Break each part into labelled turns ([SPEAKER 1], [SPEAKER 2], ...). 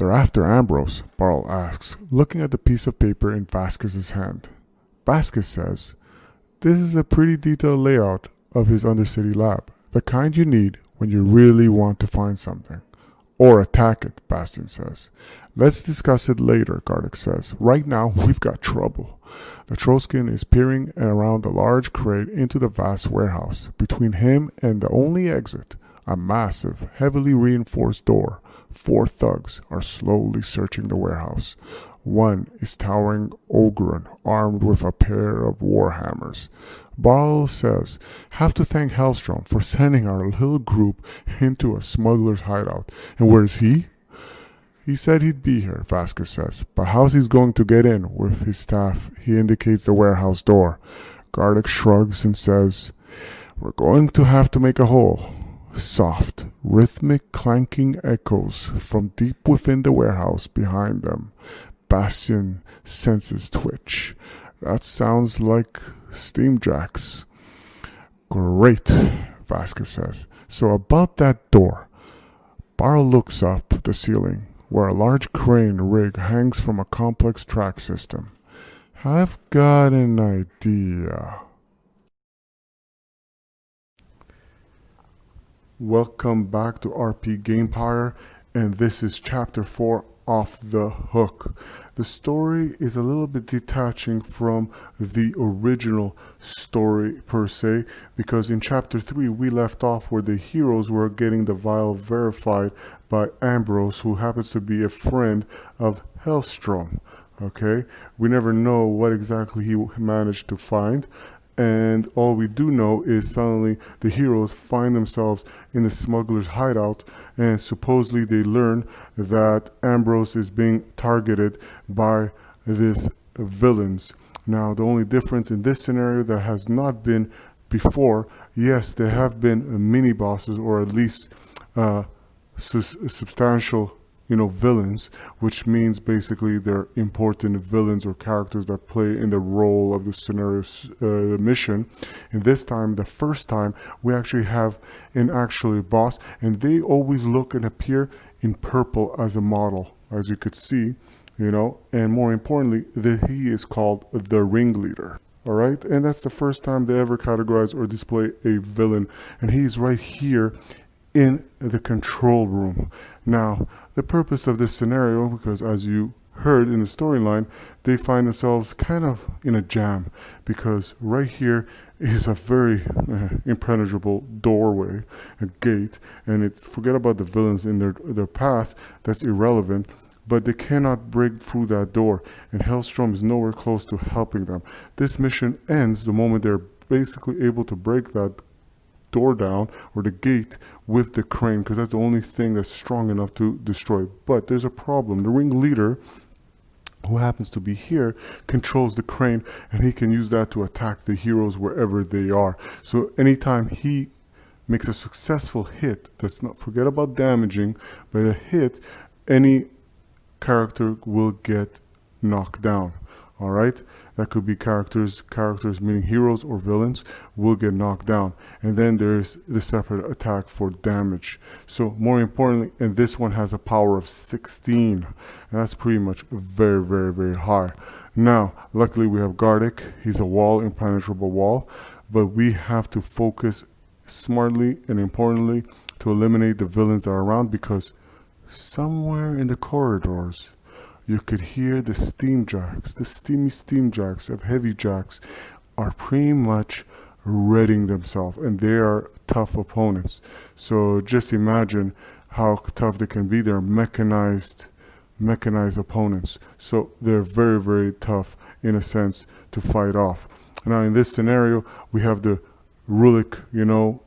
[SPEAKER 1] They're after Ambrose, Barl asks, looking at the piece of paper in Vasquez's hand. Vasquez says, this is a pretty detailed layout of his Undercity lab, the kind you need when you really want to find something. Or attack it, Bastian says. Let's discuss it later, Garlic says. Right now, we've got trouble. The Troskin is peering around the large crate into the vast warehouse. Between him and the only exit, a massive, heavily reinforced door. 4 thugs are slowly searching the warehouse. One is towering Ogren, armed with a pair of warhammers. Barlow says, have to thank Hellstrom for sending our little group into a smuggler's hideout. And where's he? He said he'd be here, Vasquez says. But how's he going to get in with his staff? He indicates the warehouse door. Garlic shrugs and says, we're going to have to make a hole. Soft, rhythmic clanking echoes from deep within the warehouse behind them. Bastian senses twitch. That sounds like steam jacks. Great, Vasquez says. So about that door. Barl looks up the ceiling, where a large crane rig hangs from a complex track system. I've got an idea. Welcome back to RP Gamepire, and this is Chapter 4, Off the Hook. The story is a little bit detaching from the original story per se, because in Chapter 3 we left off where the heroes were getting the vial verified by Ambrose, who happens to be a friend of Hellstrom. Okay, we never know what exactly he managed to find. And all we do know is suddenly the heroes find themselves in the smuggler's hideout, and supposedly they learn that Ambrose is being targeted by these villains. Now, the only difference in this scenario that has not been before, yes, there have been mini bosses, or at least substantial villains, which means basically they're important villains or characters that play in the role of the scenario mission. And this time, the first time, we actually have an actual boss, and they always look and appear in purple as a model, as you could see, and more importantly, he is called the Ringleader. All right, and that's the first time they ever categorize or display a villain, and he's right here in the control room. Now, the purpose of this scenario, because as you heard in the storyline, they find themselves kind of in a jam, because right here is a very impenetrable doorway, a gate, and it's, forget about the villains in their path, that's irrelevant, but they cannot break through that door, and Hellstrom is nowhere close to helping them. This mission ends the moment they're basically able to break that door down, or the gate, with the crane, because that's the only thing that's strong enough to destroy. But there's a problem. The Ringleader, who happens to be here, controls the crane, and he can use that to attack the heroes wherever they are. So anytime he makes a successful hit, that's not, forget about damaging, but a hit, any character will get knocked down. All right, that could be characters meaning heroes or villains, will get knocked down. And then there's the separate attack for damage. So more importantly, and this one has a power of 16, and that's pretty much very, very, very high. Now, luckily we have Gardic. He's a wall, impenetrable wall, but we have to focus smartly and importantly to eliminate the villains that are around, because somewhere in the corridors you could hear the steam jacks, the steam jacks of heavy jacks are pretty much readying themselves, and they are tough opponents. So just imagine how tough they can be. They're mechanized opponents. So they're very, very tough in a sense to fight off. Now in this scenario, we have the Rulik,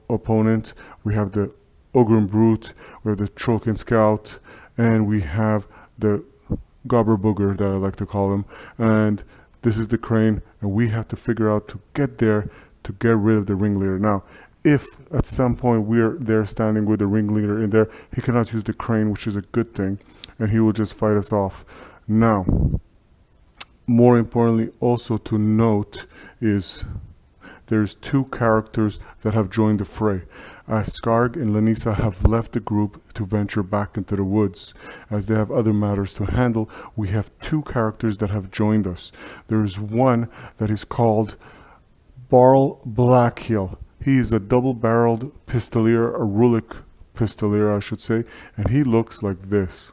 [SPEAKER 1] opponent. We have the Ogren Brute, we have the Trollkin Scout, and we have the Gobber Booger, that I like to call him, and this is the crane, and we have to figure out to get there to get rid of the Ringleader. Now, if at some point we're there standing with the Ringleader in there, he cannot use the crane, which is a good thing, and he will just fight us off. Now, more importantly also to note is there's 2 characters that have joined the fray. Skarg and Lanisa have left the group to venture back into the woods. As they have other matters to handle, we have 2 characters that have joined us. There is one that is called Barl Blackheel. He is a double-barreled pistolier, a Rulik pistolier I should say, and he looks like this.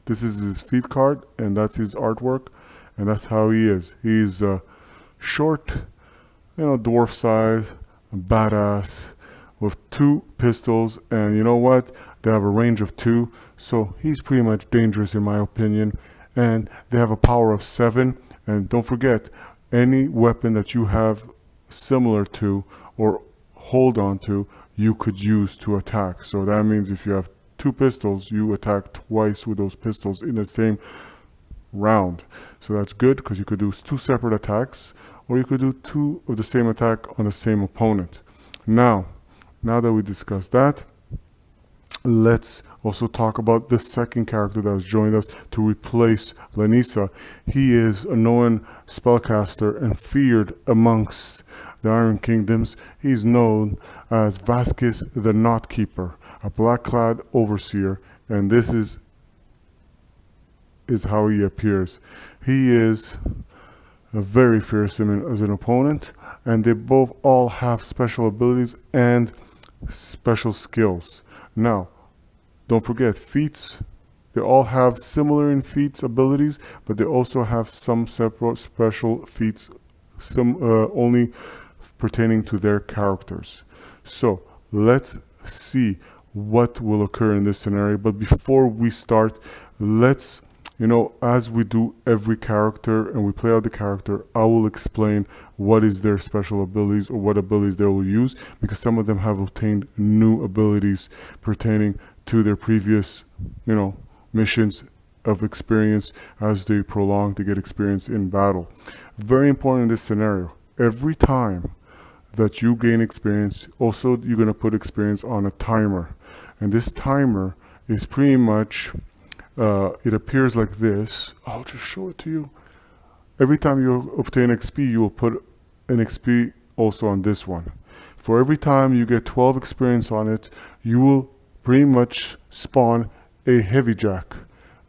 [SPEAKER 1] This is his feed card, and that's his artwork, and that's how he is. He's short, dwarf size, badass, with 2 pistols, and you know what? They have a range of 2, so he's pretty much dangerous in my opinion. And they have a power of 7, and don't forget, any weapon that you have similar to or hold on to, you could use to attack. So that means if you have 2 pistols, you attack twice with those pistols in the same round. So that's good because you could do 2 separate attacks, or you could do 2 of the same attack on the same opponent. Now that we discussed that, let's also talk about the second character that has joined us to replace Lanisa. He is a known spellcaster and feared amongst the Iron Kingdoms. He's known as Vasquez the Knot Keeper, a black-clad overseer, and this is how he appears. He is very fearsome as an opponent, and they both all have special abilities and special skills. Now, don't forget feats. They all have similar in feats abilities, but they also have some separate special feats, some only pertaining to their characters. So let's see what will occur in this scenario. But before we start, let's, as we do every character and we play out the character, I will explain what is their special abilities or what abilities they will use, because some of them have obtained new abilities pertaining to their previous, missions of experience as they prolong to get experience in battle. Very important in this scenario. Every time that you gain experience, also you're going to put experience on a timer. And this timer is pretty much, it appears like this. I'll just show it to you. Every time you obtain XP, you will put an XP also on this one. For every time you get 12 experience on it, you will pretty much spawn a heavy jack.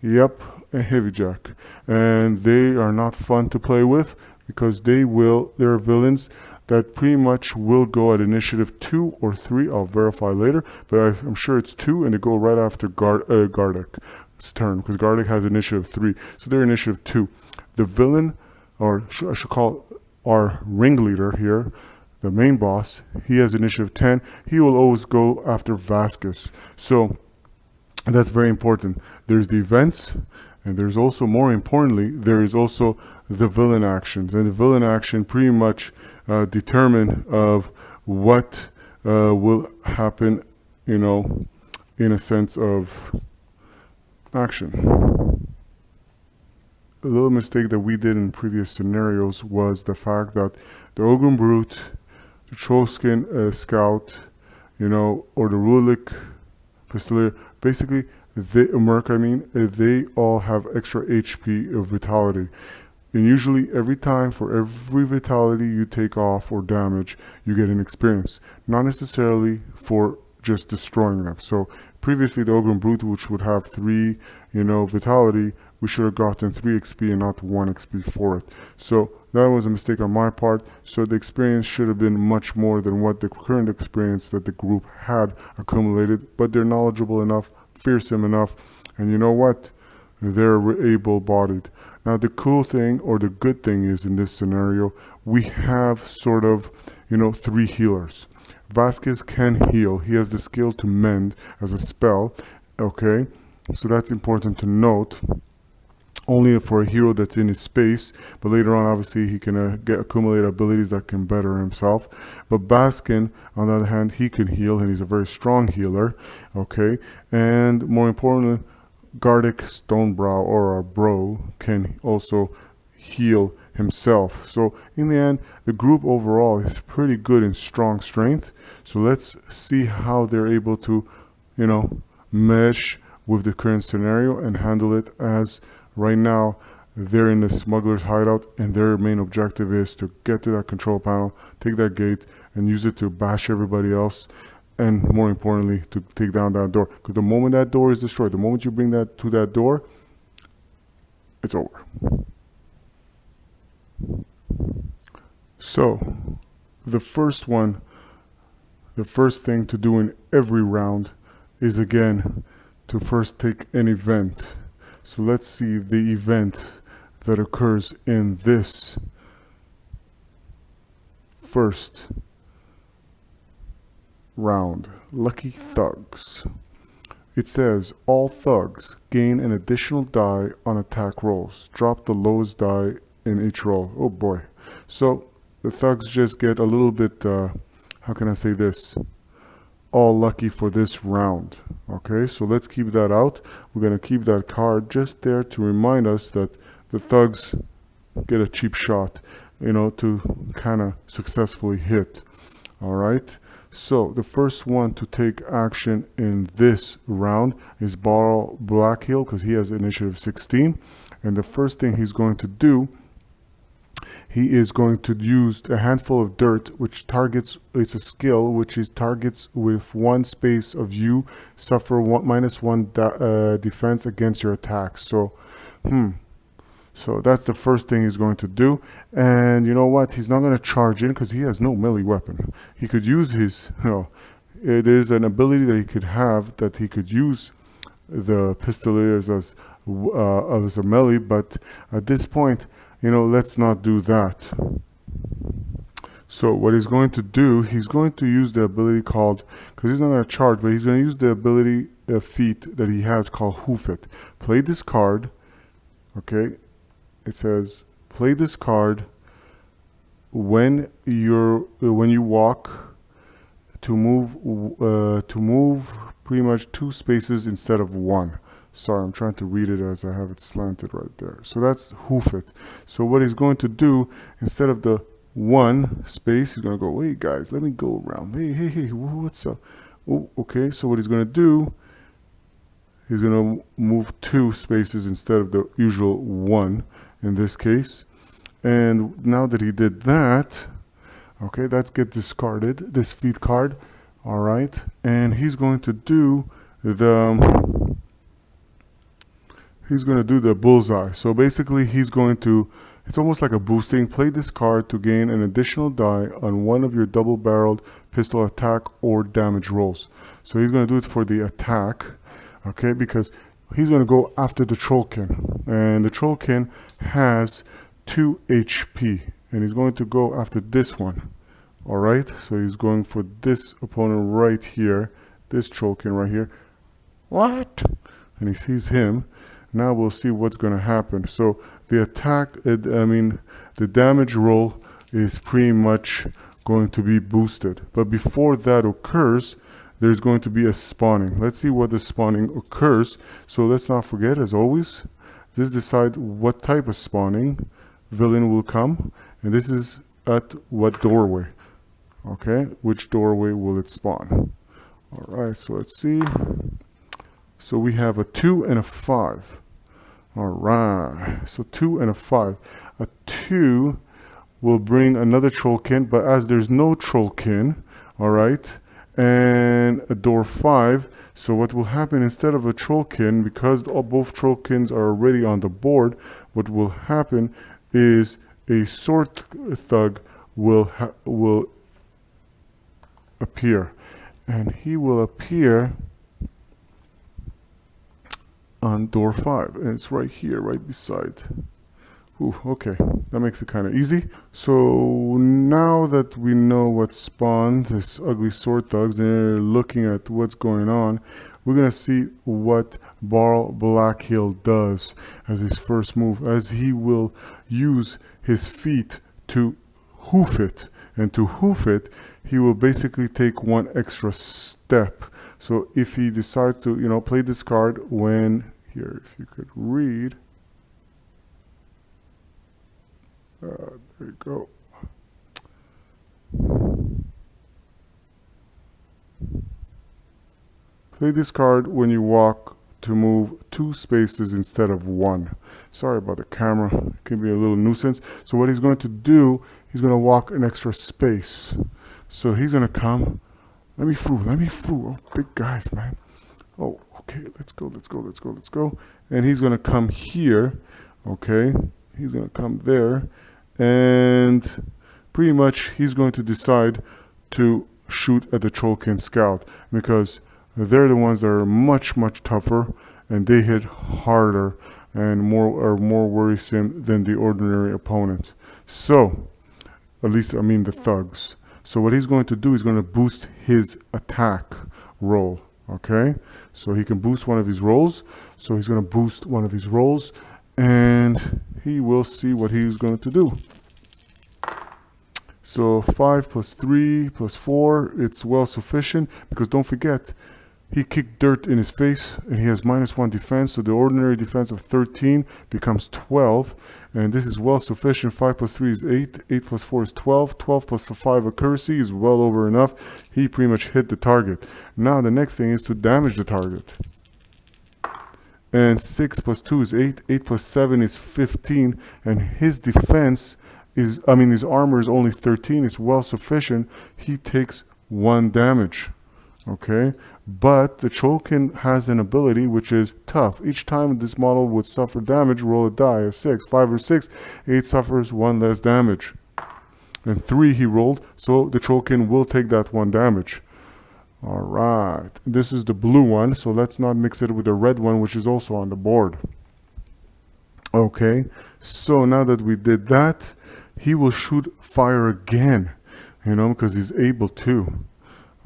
[SPEAKER 1] Yep, a heavy jack. And they are not fun to play with because they're villains that pretty much will go at initiative 2 or 3. I'll verify later, but I'm sure it's 2, and they go right after Gardek's turn, because Gardek has initiative 3. So they're initiative 2. The villain, or I should call our ringleader here, the main boss, he has initiative 10. He will always go after Vasquez. So that's very important. There's the events, and there's also, more importantly, there is also the villain actions. And the villain action pretty much determine of what will happen, in a sense of action. A little mistake that we did in previous scenarios was the fact that the Ogren Brute, the Trollskin Scout, or the Rulik Pistolier, basically, they all have extra HP of vitality. And usually every time, for every vitality you take off or damage, you get an experience. Not necessarily for just destroying them. So previously the Ogren Brute, which would have 3, vitality, we should have gotten 3 XP and not 1 XP for it. So that was a mistake on my part. So the experience should have been much more than what the current experience that the group had accumulated. But they're knowledgeable enough, fearsome enough, and you know what? They're able-bodied. Now the cool thing, or the good thing, is in this scenario, we have sort of, 3 healers. Vasquez can heal. He has the skill to mend as a spell. Okay, so that's important to note. Only for a hero that's in his space, but later on obviously he can accumulate abilities that can better himself. But Baskin, on the other hand, he can heal, and he's a very strong healer. Okay, and more importantly, Gardek Stonebrow, or our bro, can also heal himself. So in the end, the group overall is pretty good in strong strength. So let's see how they're able to, mesh with the current scenario and handle it, as right now they're in the smuggler's hideout, and their main objective is to get to that control panel, take that gate, and use it to bash everybody else, and more importantly, to take down that door. Because the moment that door is destroyed, the moment you bring that to that door, it's over. So, the first thing to do in every round is, again, to first take an event. So let's see the event that occurs in this first round. Lucky thugs. It says all thugs gain an additional die on attack rolls. Drop the lowest die in each roll. Oh boy. So the thugs just get a little bit, how can I say this? All lucky for this round. Okay, so let's keep that out. We're going to keep that card just there to remind us that the thugs get a cheap shot, you know, to kind of successfully hit. All right, so the first one to take action in this round is Black Hill, because he has initiative 16, and the first thing he's going to do, he is going to use a handful of dirt, which targets, it's a skill, which is targets with one space of you suffer -1 defense against your attacks. So, so that's the first thing he's going to do. And you know what? He's not going to charge in because he has no melee weapon. He could use his, it is an ability that he could have, that he could use the pistoliers as a melee, but at this point, let's not do that. So what he's going to do, he's going to use the ability called, because he's not going to charge, but he's going to use the ability feat that he has called Hoof It. Play this card, okay? It says play this card when you walk to move pretty much 2 spaces instead of 1. Sorry, I'm trying to read it as I have it slanted right there. So that's Hoof It. So what he's going to do, instead of the 1 space, he's going to go, hey guys, let me go around. Hey, what's up? Oh, okay, so what he's going to do, he's going to move 2 spaces instead of the usual 1 in this case. And now that he did that, okay, that's get discarded, this feat card. All right, and he's going to do the bullseye. So basically he's going to, it's almost like a boosting. Play this card to gain an additional die on one of your double-barreled pistol attack or damage rolls. So he's going to do it for the attack, okay, because he's going to go after the Trollkin. And the Trollkin has 2 HP. And he's going to go after this one. All right, so he's going for this opponent right here, this Trollkin right here. What? And he sees him. Now we'll see what's going to happen. So the attack, the damage roll is pretty much going to be boosted. But before that occurs, there's going to be a spawning. Let's see what the spawning occurs. So let's not forget, as always, this decides what type of spawning villain will come. And this is at what doorway. Okay, which doorway will it spawn? All right, so let's see. So we have a 2 and a 5. All right, so 2 and a 5. A 2 will bring another Trollkin, but as there's no Trollkin, all right, and a door 5. So what will happen, instead of a Trollkin, because both Trollkins are already on the board, what will happen is a sword thug will appear, and he will appear on door 5, and it's right here, right beside. Ooh, okay, that makes it kind of easy. So now that we know what spawned this ugly sword thugs, and they're looking at what's going on, we're gonna see what Black Hill does as his first move, as he will use his feet to hoof it. And to hoof it, he will basically take 1 extra step. So if he decides to, play this card when, here, if you could read. There you go. Play this card when you walk to move 2 spaces instead of 1. Sorry about the camera, it can be a little nuisance. So what he's going to do, he's going to walk an extra space. So he's going to come. Let me through. Oh, big guys, man. Oh, okay, let's go. And he's going to come here, okay? He's going to come there, and pretty much he's going to decide to shoot at the Trollkin scout, because they're the ones that are much tougher, and they hit harder and more worrisome than the ordinary opponent. So, at least I mean the thugs. So what he's going to do is going to boost his attack roll. Okay, so he can boost one of his rolls. So he's going to boost one of his rolls, and he will see what he's going to do. So 5 plus 3 plus 4, it's well sufficient, because don't forget, he kicked dirt in his face and he has -1 defense, so the ordinary defense of 13 becomes 12, and this is well sufficient. 5 plus 3 is 8, 8 plus 4 is 12, 12 plus 5 accuracy is well over enough. He pretty much hit the target. Now the next thing is to damage the target. And 6 plus 2 is 8, 8 plus 7 is 15, and his defense is, his armor is only 13, it's well sufficient. He takes 1 damage. Okay, but the Trollkin has an ability which is tough. Each time this model would suffer damage, roll a die of 6. 5 or 6, 8 suffers 1 less damage. And 3 he rolled, so the Trollkin will take that 1 damage. Alright, this is the blue one, so let's not mix it with the red one, which is also on the board. Okay, so now that we did that, he will shoot fire again, because he's able to.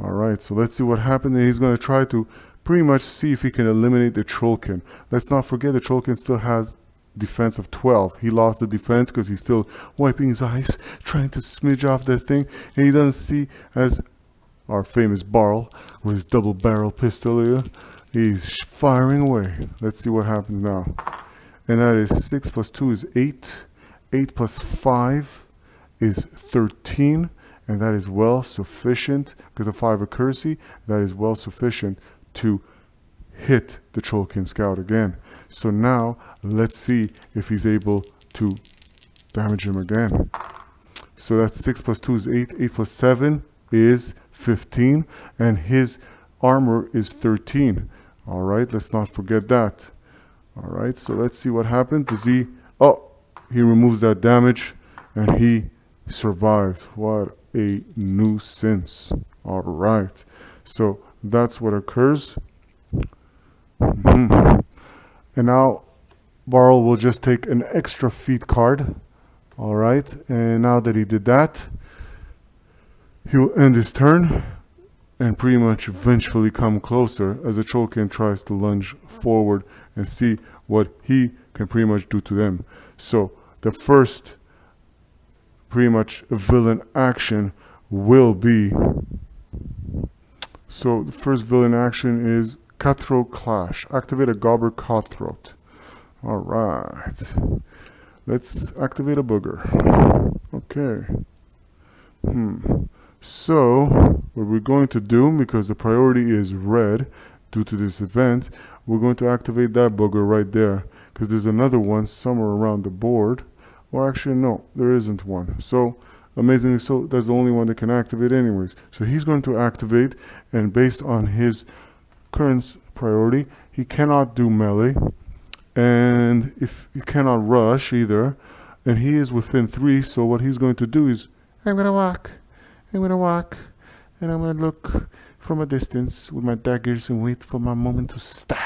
[SPEAKER 1] Alright, so let's see what happened. And he's going to try to pretty much see if he can eliminate the Trollkin. Let's not forget the Trollkin still has defense of 12. He lost the defense because he's still wiping his eyes, trying to smidge off that thing. And he doesn't see as our famous Barl with his double barrel pistol here. He's firing away. Let's see what happens now. And that is 6 plus 2 is 8. 8 plus 5 is 13. And that is well sufficient, because of 5 accuracy, that is well sufficient to hit the Trollkin scout again. So now, let's see if he's able to damage him again. So that's 6 plus 2 is 8, 8 plus 7 is 15, and his armor is 13. Alright, let's not forget that. Alright, so let's see what happened. Does he... Oh, he removes that damage, and he survives. What a nuisance. All right, so that's what occurs. And now Barl will just take an extra feat card. All right, and now that he did that, he will end his turn and pretty much vengefully come closer as the Trollkin tries to lunge forward and see what he can pretty much do to them. So the first pretty much villain action will be, so the first villain action is Cutthroat Clash. Activate a Gobber Cutthroat. Alright, let's activate a booger. Okay. So what we're going to do, because the priority is red due to this event, we're going to activate that booger right there, because there's another one somewhere around the board. Or actually, no, there isn't one. So, amazingly so, that's the only one that can activate anyways. So he's going to activate, and based on his current priority, he cannot do melee, and if he cannot rush either, and he is within 3, so what he's going to do is, I'm going to walk, and I'm going to look from a distance with my daggers and wait for my moment to stab.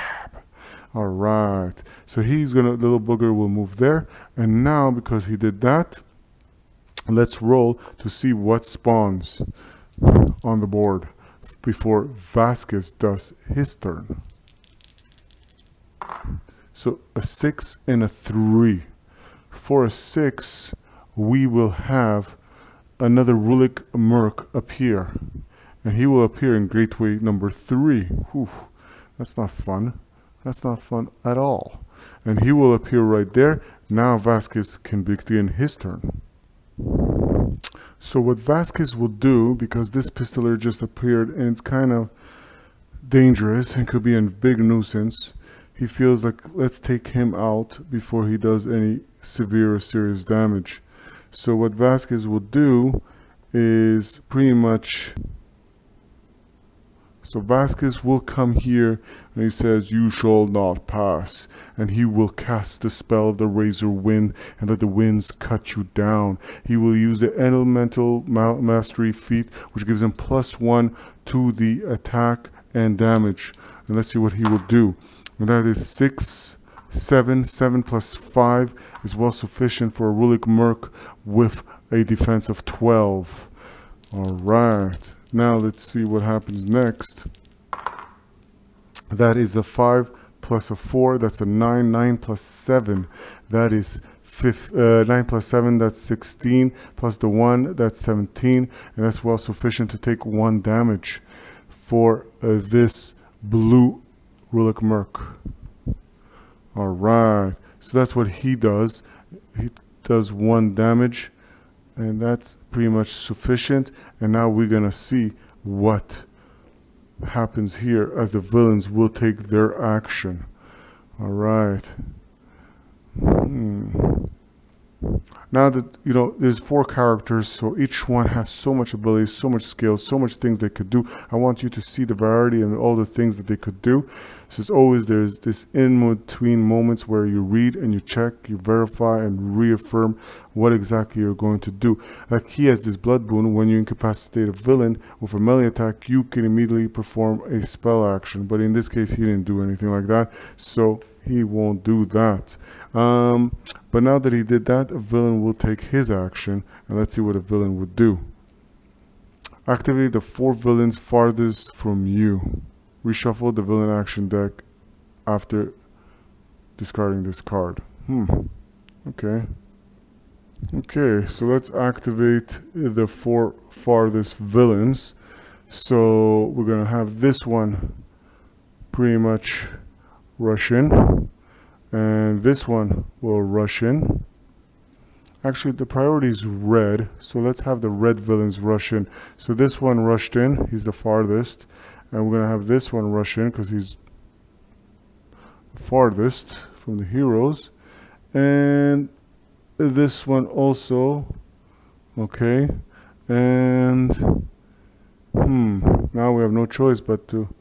[SPEAKER 1] All right, so the little booger will move there. And now, because he did that, let's roll to see what spawns on the board before Vasquez does his turn. So a 6 and a 3. For a 6, we will have another Rulik Merc appear. And he will appear in Gateway number 3. Whew, that's not fun. That's not fun at all. And he will appear right there. Now Vasquez can begin his turn. So what Vasquez will do, because this pistoler just appeared and it's kind of dangerous and could be a big nuisance, he feels like let's take him out before he does any severe or serious damage. So what Vasquez will do is pretty much, so Vasquez will come here and he says, "You shall not pass." And he will cast the spell of the Razor Wind and let the winds cut you down. He will use the Elemental Mastery feat, which gives him +1 to the attack and damage. And let's see what he will do. And that is 6, 7, 7 plus 5 is well sufficient for a Rulik Merc with a defense of 12. Alright. Now let's see what happens next. That is a 5 plus a 4. That's a 9. 9 plus 7. That is 9 plus 7. That's 16. Plus the 1. That's 17. And that's well sufficient to take 1 damage for this blue Rulik Merc. Alright. So that's what he does. He does 1 damage. And that's pretty much sufficient. And now we're gonna see what happens here as the villains will take their action. All right. Now that, there's 4 characters, so each one has so much ability, so much skill, so much things they could do. I want you to see the variety and all the things that they could do. So as always, there's this in-between moments where you read and you check, you verify and reaffirm what exactly you're going to do. Like he has this blood boon. When you incapacitate a villain with a melee attack, you can immediately perform a spell action. But in this case, he didn't do anything like that, so he won't do that. But now that he did that, a villain will take his action, and let's see what a villain would do. Activate the 4 villains farthest from you. Reshuffle the villain action deck after discarding this card. Okay. Okay, so let's activate the 4 farthest villains. So we're gonna have this one pretty much rush in, and this one will rush in. Actually, the priority is red, so let's have the red villains rush in. So this one rushed in, he's the farthest, and we're gonna have this one rush in because he's farthest from the heroes, and this one also. Okay, and now we have no choice but to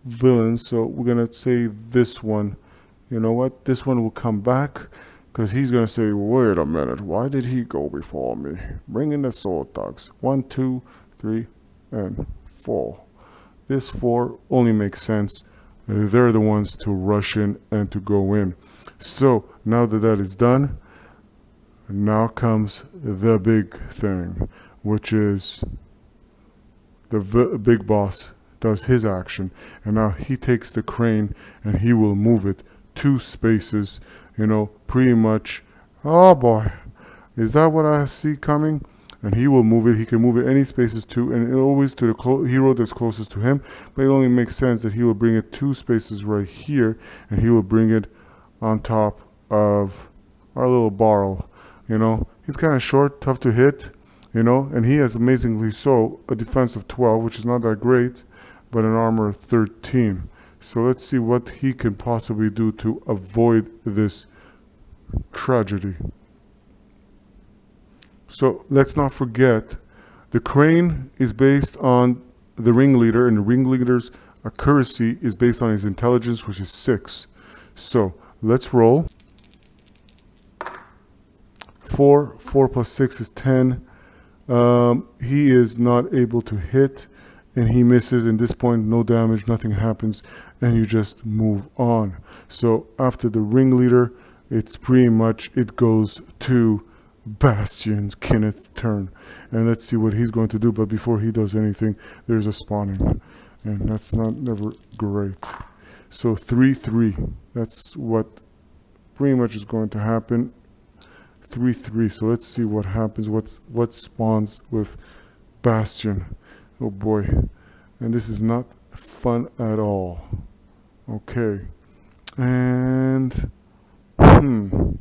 [SPEAKER 1] villains, so we're gonna say this one. You know what, this one will come back because he's gonna say, wait a minute, why did he go before me? Bring in the sword thugs. 1, 2, 3 and 4. This 4 only makes sense. They're the ones to rush in and to go in. So now that that is done, now comes the big thing, which is the big boss does his action, and now he takes the crane and he will move it 2 spaces, pretty much. Oh boy, is that what I see coming? And he will move it. He can move it any spaces too, and always to the hero that's closest to him. But it only makes sense that he will bring it 2 spaces right here, and he will bring it on top of our little barrel. He's kind of short, tough to hit, and he has amazingly so a defense of 12, which is not that great, but an armor of 13. So let's see what he can possibly do to avoid this tragedy. So let's not forget, the crane is based on the Ringleader, and the Ringleader's accuracy is based on his intelligence, which is 6. So let's roll. 4 plus 6 is 10. He is not able to hit, and he misses. In this point, no damage, nothing happens, and you just move on. So after the Ringleader, it's pretty much, it goes to Bastion's Kenneth's turn. And let's see what he's going to do. But before he does anything, there's a spawning, and that's never great. So 3-3, that's what pretty much is going to happen. 3-3. So let's see what happens. What spawns with Bastion. Oh boy, and this is not fun at all. Okay, and all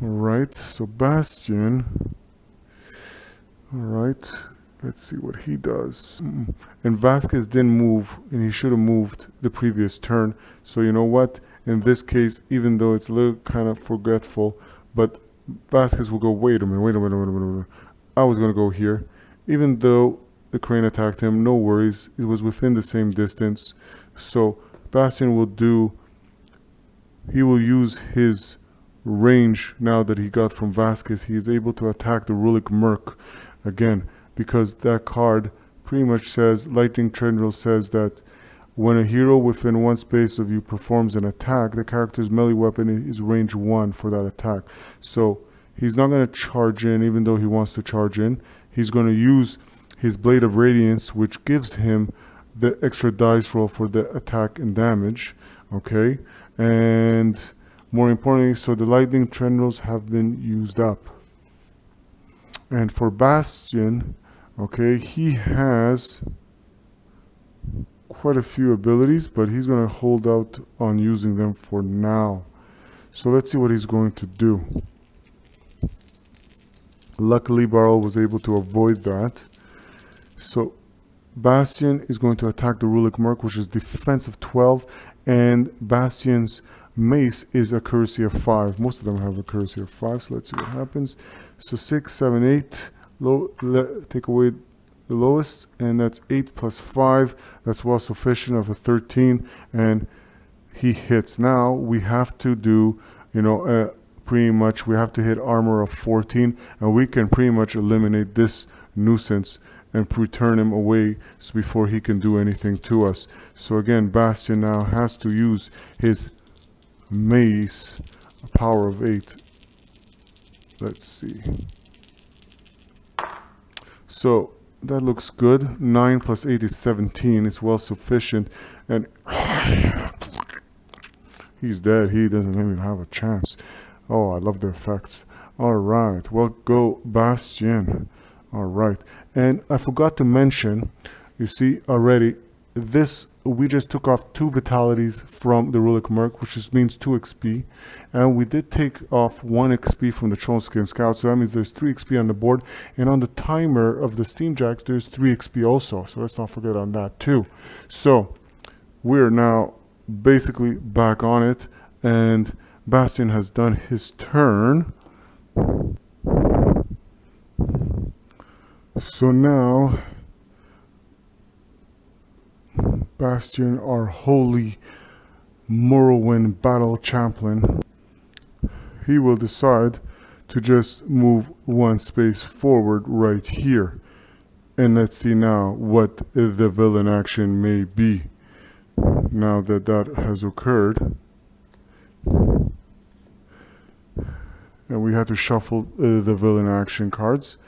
[SPEAKER 1] right, so Bastion. All right, Let's see what he does. And Vasquez didn't move, and he should have moved the previous turn. So you know what? In this case, even though it's a little kind of forgetful, but Vasquez will go, wait a minute. I was going to go here. Even though the crane attacked him, no worries. It was within the same distance. So Bastion he will use his range now that he got from Vasquez. He is able to attack the Rulik Merc again, because that card pretty much says, Lightning Tendril says that when a hero within one space of you performs an attack, the character's melee weapon is range 1 for that attack. So he's not going to charge in, even though he wants to charge in. He's going to use his Blade of Radiance, which gives him the extra dice roll for the attack and damage. Okay, and more importantly, so the Lightning Tendrils have been used up. And for Bastion, okay, he has quite a few abilities, but he's going to hold out on using them for now. So let's see what he's going to do. Luckily, Barrel was able to avoid that. So Bastion is going to attack the Rulik Merc, which is defensive 12, and Bastion's mace is accuracy of 5. Most of them have accuracy of 5, so let's see what happens. So 6, 7, 8, take away the lowest, and that's 8 plus 5. That's well sufficient of a 13, and he hits. Now we have to do, pretty much we have to hit armor of 14, and we can pretty much eliminate this nuisance and return him away before he can do anything to us. So again, Bastion now has to use his mace, a power of 8. Let's see. So that looks good. 9 plus 8 is 17. It's well sufficient. And he's dead. He doesn't even have a chance. Oh, I love the effects. All right. Well, go Bastion. All right. And I forgot to mention, you see already, we just took off 2 vitalities from the Rulik Merc, which just means 2 XP. And we did take off 1 XP from the Tronskin Scout, so that means there's 3 XP on the board. And on the timer of the Steamjacks, there's 3 XP also, so let's not forget on that too. So we're now basically back on it, and Bastion has done his turn. So now Bastion, our holy Morrowind battle champion, he will decide to just move 1 space forward right here. And let's see now what the villain action may be now that that has occurred. And we have to shuffle the villain action cards.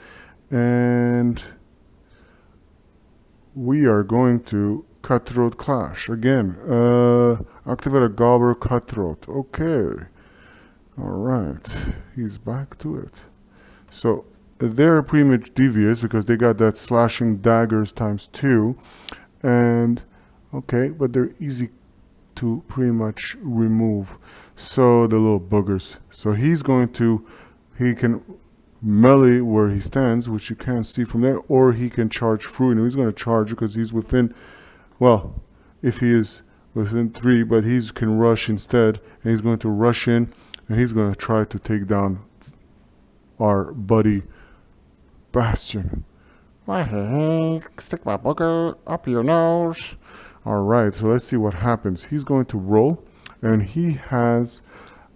[SPEAKER 1] And we are going to Cutthroat Clash again. Activate a Gobber Cutthroat. Okay. Alright. He's back to it. So they're pretty much devious because they got that slashing daggers ×2. And okay, but they're easy to pretty much remove. So the little boogers. So he can melee where he stands, which you can't see from there, or he can charge through, and he's going to charge because he's within, well, if he is within 3, but he can rush instead, and he's going to rush in, and he's going to try to take down our buddy Bastion. Hey, stick my booger up your nose. All right, so let's see what happens. He's going to roll, and he has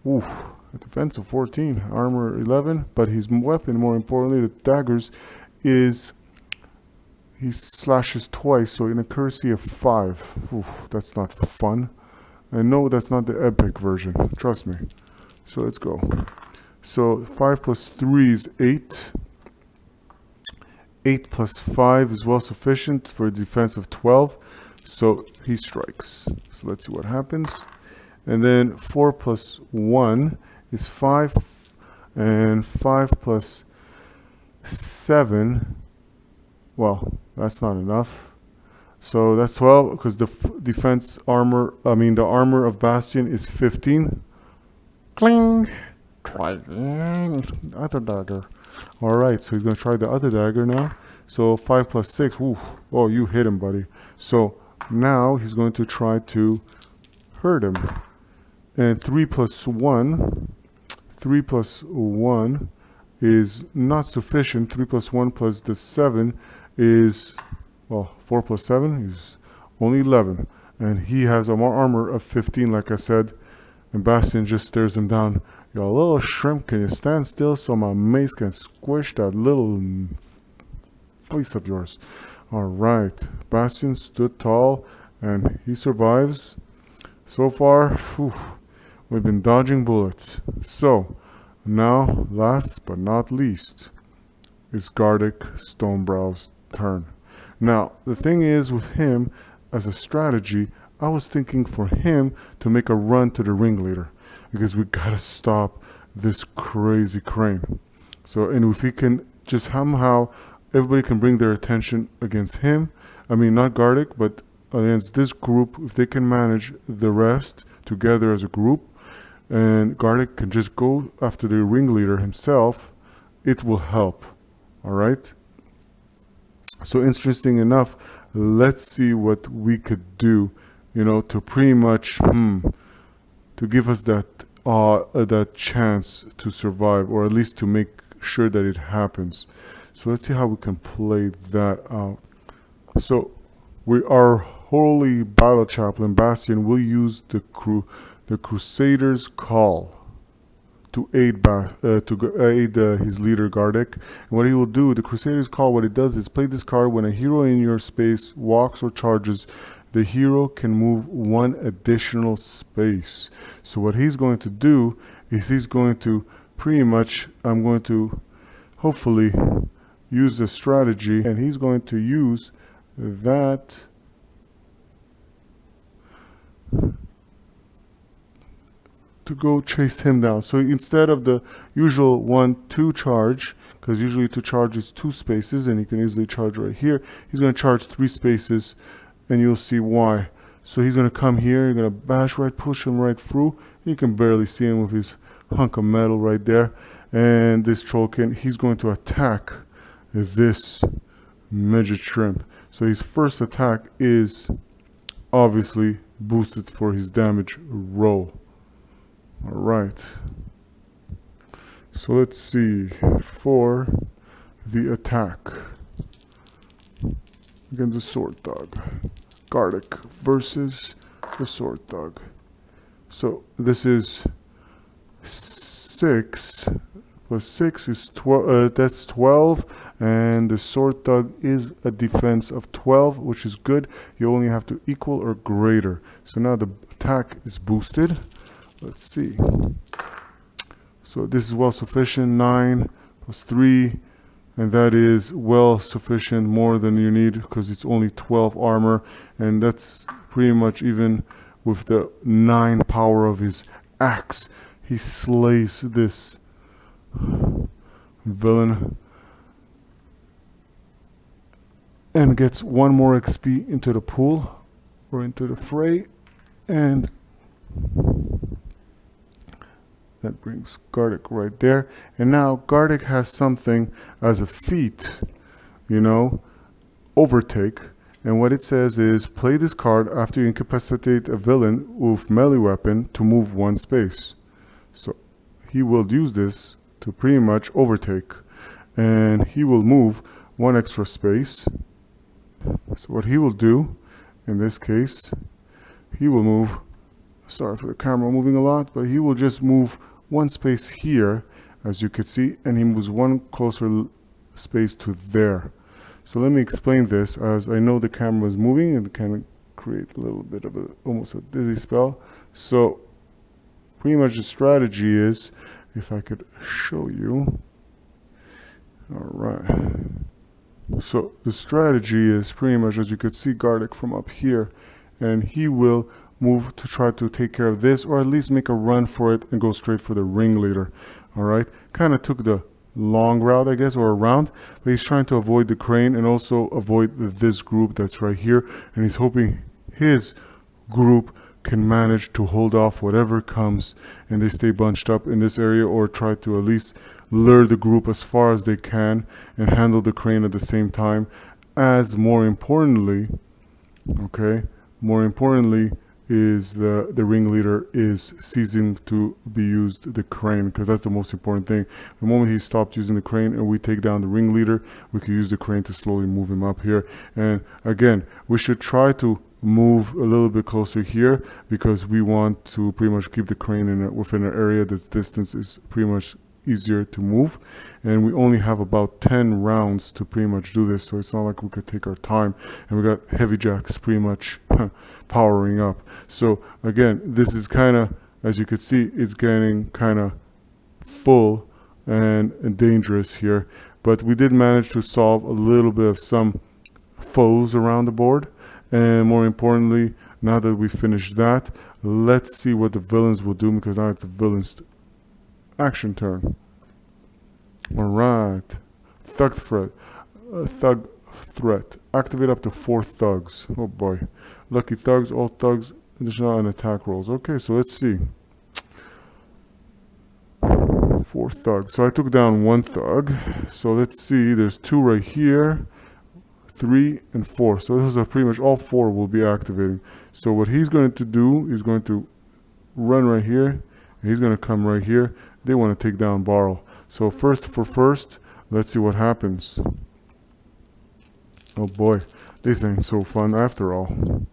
[SPEAKER 1] a defense of 14, armor 11, but his weapon, more importantly, the daggers, he slashes twice, so an accuracy of 5. That's not fun. And no, that's not the epic version, trust me. So let's go. So 5 plus 3 is 8. 8 plus 5 is well sufficient for a defense of 12. So he strikes. So let's see what happens. And then 4 plus 1 is 5. And 5 plus 7. Well, that's not enough. So that's 12 because the the armor of Bastion is 15. Cling. Try again. Other dagger. Alright, so he's going to try the other dagger now. So 5 plus 6. Ooh, oh, you hit him, buddy. So now he's going to try to hurt him. And 3 plus 1 is not sufficient. 3 plus 1 plus the 7 is, well, 4 plus 7 is only 11. And he has a more armor of 15, like I said. And Bastian just stares him down. Yo, little shrimp, can you stand still so my mace can squish that little face of yours? Alright, Bastian stood tall and he survives. So far, we've been dodging bullets. So, now, last but not least, is Gardic Stonebrow's turn. Now, the thing is with him, as a strategy, I was thinking for him to make a run to the Ringleader, because we gotta stop this crazy crane. So, and if he can just somehow, everybody can bring their attention against him. I mean, not Gardic, but against this group. If they can manage the rest together as a group, and Gardic can just go after the Ringleader himself, it will help. Alright? So interesting enough, let's see what we could do, you know, to pretty much, to give us that chance to survive, or at least to make sure that it happens. So let's see how we can play that out. So our holy battle chaplain Bastian will use the Crusader's Call to aid his leader Gardic. And what he will do, the Crusader's Call, what it does is play this card. When a hero in your space walks or charges, the hero can move 1 additional space. So what he's going to do is he's going to pretty much, I'm going to hopefully use the strategy, and he's going to use that to go chase him down. So instead of the usual 1-2 charge, because usually to charge is 2 spaces and he can easily charge right here, he's going to charge 3 spaces, and you'll see why. So he's going to come here, you're going to bash right, push him right through. You can barely see him with his hunk of metal right there. And this Trollkin, he's going to attack this midget shrimp. So his first attack is obviously boosted for his damage roll. Alright, so let's see for the attack against the sword dog. Gardic versus the sword dog. So this is 6 plus 6 is 12. That's 12, and the sword dog is a defense of 12, which is good. You only have to equal or greater. So now the attack is boosted. Let's see. So this is well sufficient. 9 plus 3, and that is well sufficient, more than you need, because it's only 12 armor, and that's pretty much even with the 9 power of his axe. He slays this villain and gets 1 more XP into the pool, or into the fray, and that brings Gardic right there. And now Gardic has something as a feat, you know, overtake. And what it says is play this card after you incapacitate a villain with melee weapon to move 1 space. So he will use this to pretty much overtake, and he will move 1 extra space. So what he will do in this case, he will move, sorry for the camera moving a lot, but he will just move 1 space here, as you can see, and he moves 1 closer space to there. So let me explain this, as I know the camera is moving and can create a little bit of almost a dizzy spell. So pretty much the strategy is, if I could show you. Alright. So the strategy is pretty much, as you could see, Gardic from up here, and he will move to try to take care of this, or at least make a run for it and go straight for the Ringleader. Alright, kind of took the long route, I guess, or around, but he's trying to avoid the crane and also avoid this group that's right here, and he's hoping his group can manage to hold off whatever comes, and they stay bunched up in this area, or try to at least lure the group as far as they can and handle the crane at the same time. As more importantly, is the ringleader is ceasing to be used the crane, because that's the most important thing. The moment he stopped using the crane and we take down the ringleader, we can use the crane to slowly move him up here. And again, we should try to move a little bit closer here, because we want to pretty much keep the crane within an area that's distance is pretty much easier to move, and we only have about 10 rounds to pretty much do this, so it's not like we could take our time. And we got heavy jacks pretty much powering up. So again, this is kind of, as you could see, it's getting kind of full and dangerous here, but we did manage to solve a little bit of some foes around the board. And more importantly, now that we finished that, let's see what the villains will do, because now it's the villains action turn. All right, thug threat. Activate up to 4 thugs. Oh boy, lucky thugs. All thugs additional and attack rolls. Okay, so let's see. 4 thugs. So I took down 1 thug. So let's see. There's 2 right here, 3 and 4. So those are pretty much all 4 will be activating. So what he's going to do is going to run right here. He's going to come right here. They want to take down Barrel. So first, let's see what happens. Oh boy, this ain't so fun after all.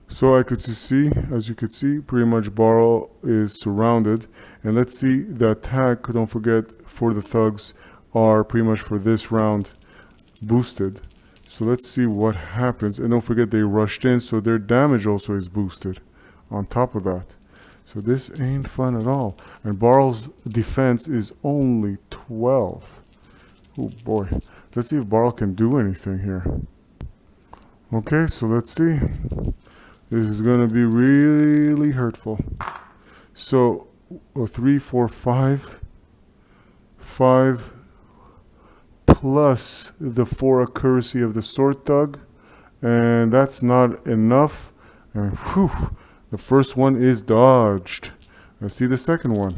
[SPEAKER 1] So as you could see, pretty much Barrel is surrounded. And let's see the attack, don't forget, for the thugs are pretty much for this round boosted. So let's see what happens. And don't forget they rushed in, so their damage also is boosted on top of that. So this ain't fun at all. And Barrel's defense is only 12. Oh boy. Let's see if Barrel can do anything here. Okay, so let's see. This is going to be really hurtful. So 3, 4, 5. 5 plus the 4 accuracy of the sword thug. And that's not enough. And whew. The first one is dodged. Let's see the second one.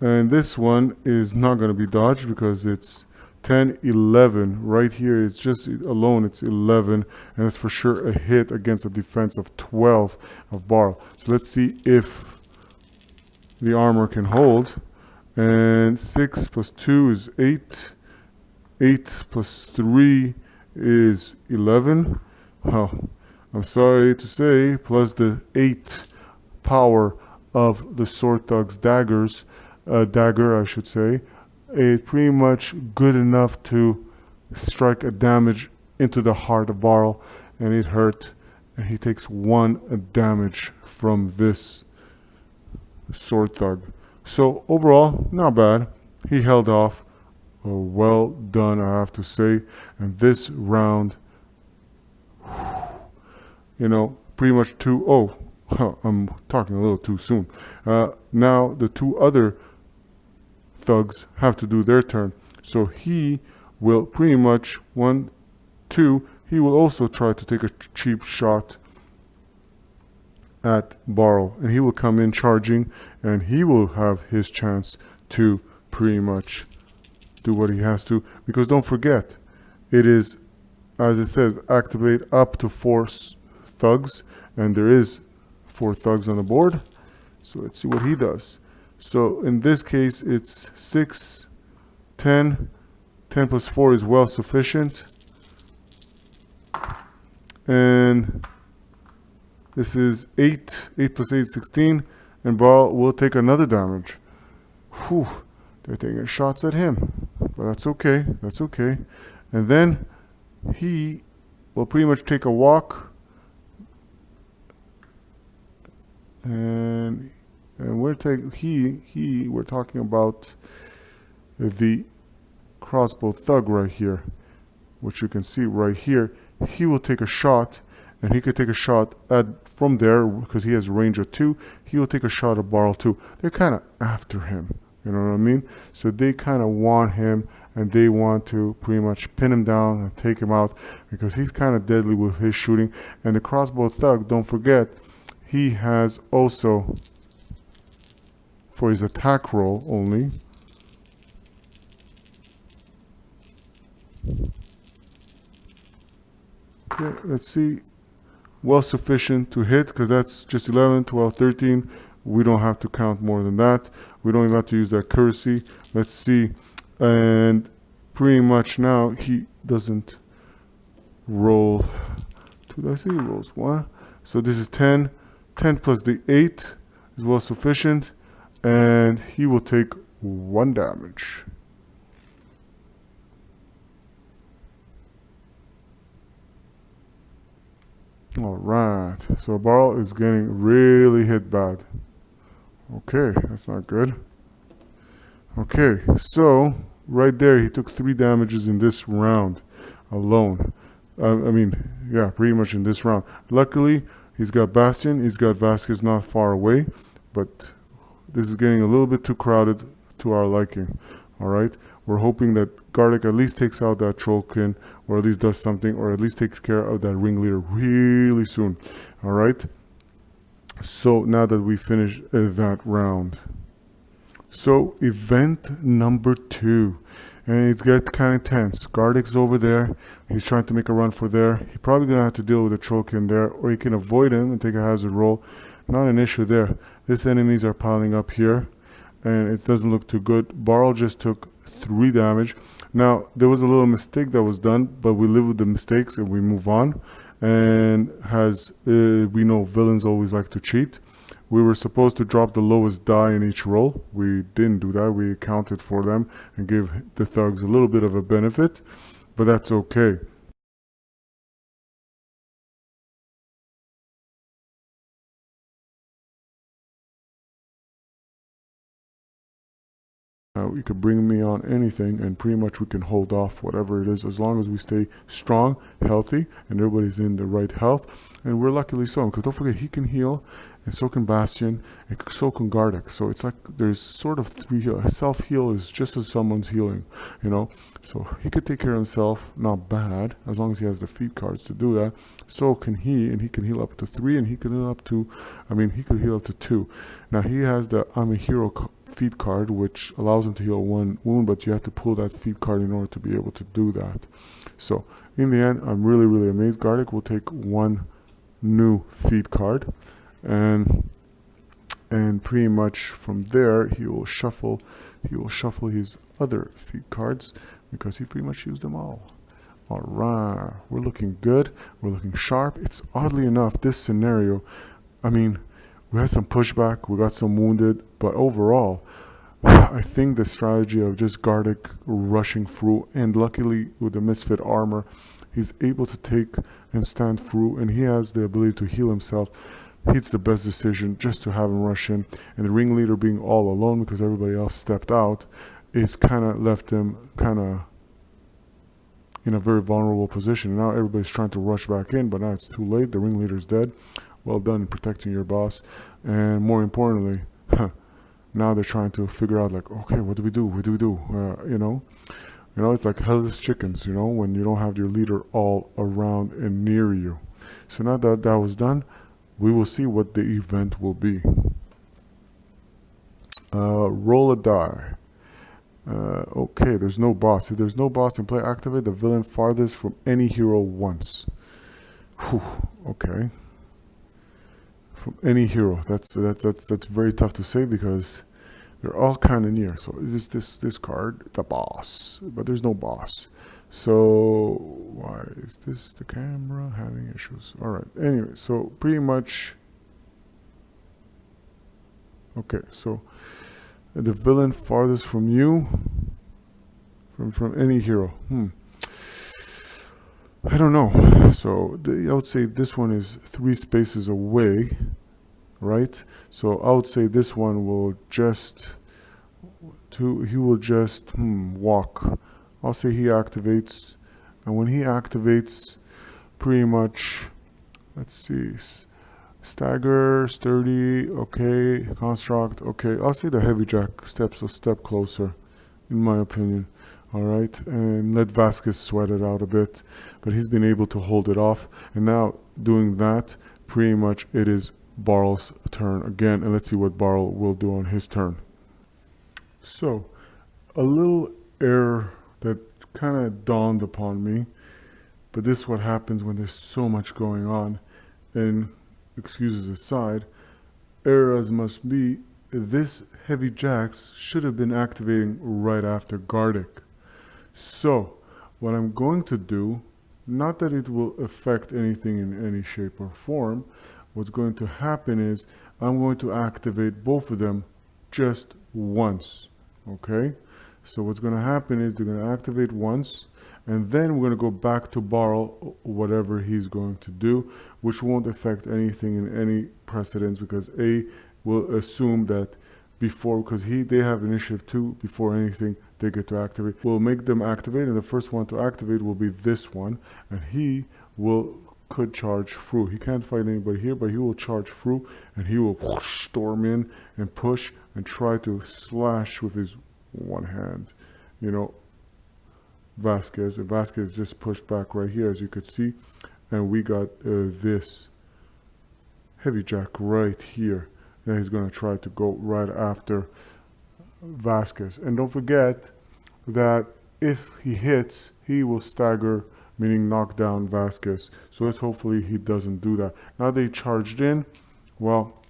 [SPEAKER 1] And this one is not going to be dodged because it's 10, 11. Right here, it's just alone, it's 11. And it's for sure a hit against a defense of 12 of Barrel. So let's see if the armor can hold. And 6 plus 2 is 8. 8 plus 3 is 11. Well, I'm sorry to say, plus the 8 power of the sword thug's dagger, I should say, it's pretty much good enough to strike a damage into the heart of Barrel, and it hurt. And he takes 1 damage from this sword thug. So overall, not bad. He held off. Well done, I have to say. And this round, you know, pretty much I'm talking a little too soon. Now the 2 other thugs have to do their turn. So he will pretty much 1, 2. He will also try to take a cheap shot at Barrel, and he will come in charging, and he will have his chance to pretty much do what he has to. Because don't forget, it is, as it says, activate up to 4 thugs, and there is 4 thugs on the board. So let's see what he does. So in this case, it's 6, 10. 10 plus 4 is well sufficient. And this is 8. 8 plus 8 is 16. And Barrel will take another damage. Whew. They're taking shots at him. But that's okay. That's okay. And then he will pretty much take a walk. And we're talking about the crossbow thug right here, which you can see right here. He will take a shot, and he could take a shot from there because he has range of 2. He will take a shot at Barrel too. They're kind of after him. You know what I mean? So they kind of want him, and they want to pretty much pin him down and take him out because he's kind of deadly with his shooting. And the crossbow thug, don't forget, he has also, for his attack roll only, okay, let's see, well sufficient to hit because that's just 11, 12, 13. We don't have to count more than that. We don't even have to use that accuracy. Let's see. And pretty much now he doesn't roll. Did I see he rolls 1? So this is 10. 10 plus the 8 is well sufficient. And he will take 1 damage. All right. So Barl is getting really hit bad. Okay, that's not good. Okay, so right there he took 3 damages in this round alone. Yeah, pretty much in this round. Luckily, he's got Bastion, he's got Vasquez not far away, but this is getting a little bit too crowded to our liking. All right, we're hoping that Garlic at least takes out that Trollkin, or at least does something, or at least takes care of that Ringleader really soon. All right. So now that we finished that round, so event number 2, and it's get kind of tense. Garlic's over there. He's trying to make a run for there. He's probably gonna have to deal with a Trollkin there, or he can avoid him and take a hazard roll. Not an issue there. His enemies are piling up here, and it doesn't look too good. Barl just took 3 damage. Now there was a little mistake that was done, but we live with the mistakes and we move on. And as we know, villains always like to cheat. We were supposed to drop the lowest die in each roll. We didn't do that. We accounted for them and gave the thugs a little bit of a benefit, but that's okay. You could bring me on anything, and pretty much we can hold off whatever it is, as long as we stay strong, healthy, and everybody's in the right health. And we're luckily so, because don't forget, he can heal, and so can Bastion, and so can Garlic. So it's like there's sort of 3 heal. Self-heal is just as someone's healing, you know. So he could take care of himself, not bad, as long as he has the feat cards to do that. So can he, and he can heal up to 3, and he can heal up to, he could heal up to 2. Now he has the I'm a Hero feat card, which allows him to heal 1 wound, but you have to pull that feat card in order to be able to do that. So in the end, I'm really, really amazed. Garlic will take 1 new feat card, and pretty much from there he will shuffle his other feat cards, because he pretty much used them all. All right, we're looking good, we're looking sharp. It's oddly enough, this scenario, we had some pushback, we got some wounded, but overall, I think the strategy of just Garlic rushing through, and luckily with the Misfit armor, he's able to take and stand through, and he has the ability to heal himself. It's the best decision just to have him rush in, and the Ringleader being all alone because everybody else stepped out, is kind of left him in a very vulnerable position. Now everybody's trying to rush back in, but now it's too late. The Ringleader's dead. Well done in protecting your boss. And more importantly, now they're trying to figure out, like, okay, what do we do? What do we do? It's like headless chickens, when you don't have your leader all around and near you. So now that that was done, we will see what the event will be. Roll a die. Okay, there's no boss. If there's no boss in play, activate the villain farthest from any hero once. Whew, okay. From any hero. That's very tough to say because they're all kind of near. So is this card the boss? But there's no boss. So why is this the camera having issues? All right. Anyway, so pretty much. Okay, so the villain farthest from you, from any hero. I don't know. So I would say this one is 3 spaces away, right? So I would say this one will just walk. I'll say he activates, and when he activates, pretty much, let's see, Stagger, sturdy, okay. Construct, okay. I'll say the heavy jack steps a step closer, in my opinion. All right, and let Vasquez sweat it out a bit, but he's been able to hold it off. And now doing that, pretty much it is Barl's turn again, and let's see what Barl will do on his turn. So, a little error that kind of dawned upon me, but this is what happens when there's so much going on. And excuses aside, error as must be, this heavy jacks should have been activating right after Gardic. So, what I'm going to do, not that it will affect anything in any shape or form, what's going to happen is I'm going to activate both of them just once, okay? So what's going to happen is they're going to activate once, and then we're going to go back to Barl, whatever he's going to do, which won't affect anything in any precedence, because A will assume that before, because they have initiative 2, before anything they get to activate. We'll make them activate, and the first one to activate will be this one, and he could charge through. He can't fight anybody here, but he will charge through, and he will storm in and push and try to slash with his one hand, you know, Vasquez. And Vasquez just pushed back right here, as you could see, and we got this heavy jack right here. And he's going to try to go right after Vasquez. And don't forget that if he hits, he will stagger, meaning knock down Vasquez. So let's hopefully he doesn't do that. Now they charged in. Well,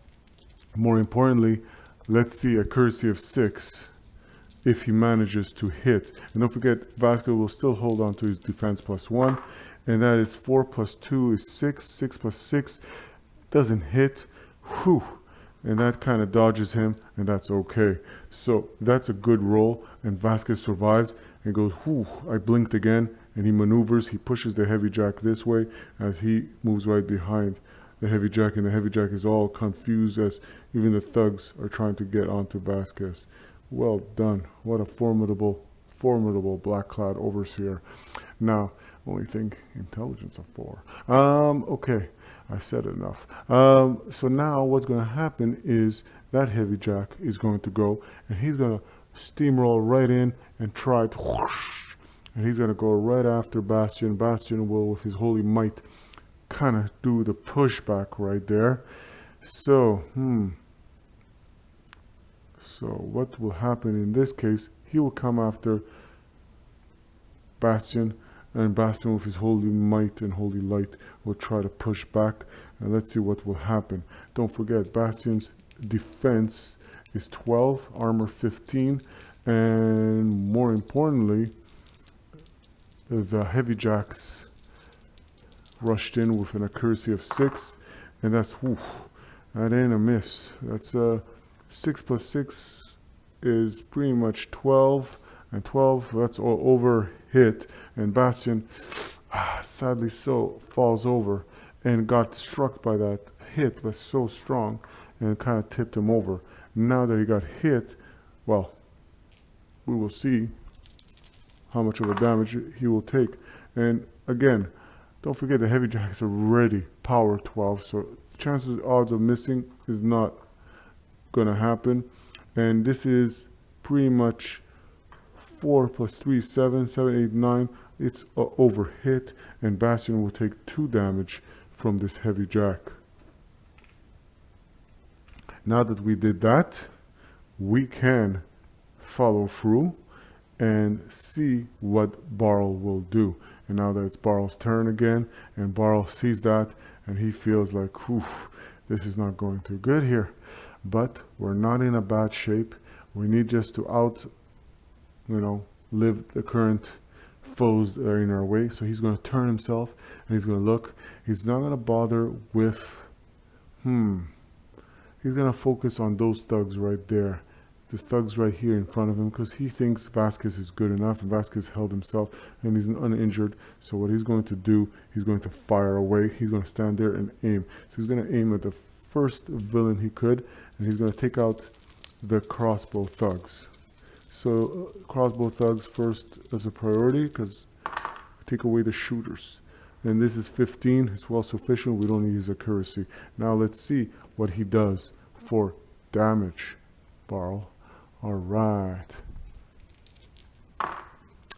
[SPEAKER 1] more importantly, let's see a courtesy of 6 if he manages to hit. And don't forget, Vasquez will still hold on to his defense +1. And that is 4 + 2 is 6. 6 + 6 doesn't hit. Whew. And that kind of dodges him, and that's okay. So that's a good roll, and Vasquez survives and goes, whew, I blinked again, and he maneuvers. He pushes the heavy jack this way as he moves right behind the heavy jack, and the heavy jack is all confused as even the thugs are trying to get onto Vasquez. Well done. What a formidable black clad overseer. Now, only think intelligence of 4. Okay. I said enough. So now what's going to happen is that heavy jack is going to go, and he's going to steamroll right in and try to whoosh, and he's going to go right after Bastion. Bastion will, with his holy might, kind of do the pushback right there. So, So what will happen in this case, he will come after Bastion, and Bastion with his holy might and holy light will try to push back, and let's see what will happen. Don't forget, Bastion's defense is 12, armor 15, and more importantly, the heavy jacks rushed in with an accuracy of 6, and that's, whew, that ain't a miss. That's 6 + 6 is pretty much 12, and 12, that's all over hit, and Bastion, sadly so, falls over and got struck by that hit, was so strong, and it kind of tipped him over. Now that he got hit, well, we will see how much of a damage he will take. And again, don't forget the heavy jackets are already power 12, so chances, odds of missing is not going to happen. And this is pretty much 4 + 3 is 7, 7, 8, 9. It's over hit, and Bastion will take 2 damage from this heavy jack. Now that we did that, we can follow through and see what Barl will do. And now that it's Barl's turn again, and Barl sees that, and he feels like, whew, this is not going too good here. But we're not in a bad shape. We need just to live the current foes that are in our way. So he's going to turn himself, and he's going to look. He's not going to bother with, he's going to focus on those thugs right there. The thugs right here in front of him, because he thinks Vasquez is good enough, and Vasquez held himself, and he's uninjured. So what he's going to do, he's going to fire away. He's going to stand there and aim. So he's going to aim at the first villain he could, and he's going to take out the crossbow thugs. So crossbow thugs first as a priority, because take away the shooters. And this is 15. It's well sufficient. We don't need his accuracy. Now let's see what he does for damage. Barl. All right.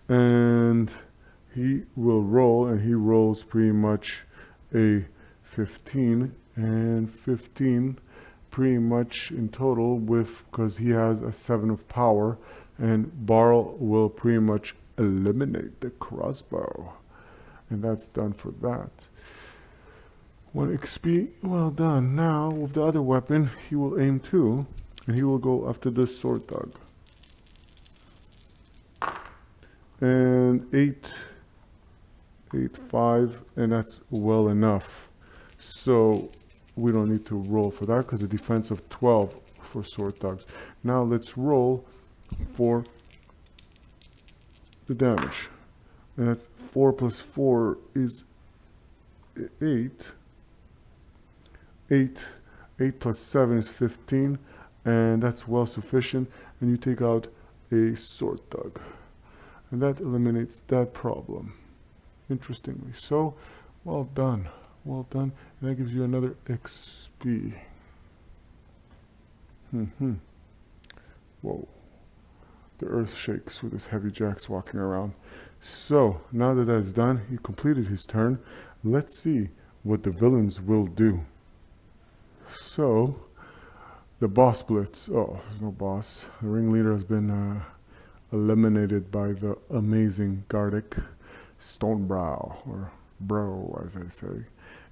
[SPEAKER 1] And he will roll, and he rolls pretty much a 15 and 15 pretty much in total, with because he has a 7 of power, and Barl will pretty much eliminate the crossbow. And that's done for that. 1 XP, well done. Now with the other weapon, he will aim too, and he will go after this sword dog. And 8, 5, and that's well enough. So we don't need to roll for that because the defense of 12 for sword dogs. Now let's roll for the damage. And that's 4 plus 4 is 8. 8 plus 7 is 15, and that's well sufficient. And you take out a sword dog, and that eliminates that problem. Interestingly, so well done, well done. And that gives you another XP. Whoa, the earth shakes with his heavy jacks walking around. So now that that's done, he completed his turn. Let's see what the villains will do. So the boss blitz. Oh, there's no boss. The ringleader has been eliminated by the amazing Gardic Stonebrow, or Bro as I say.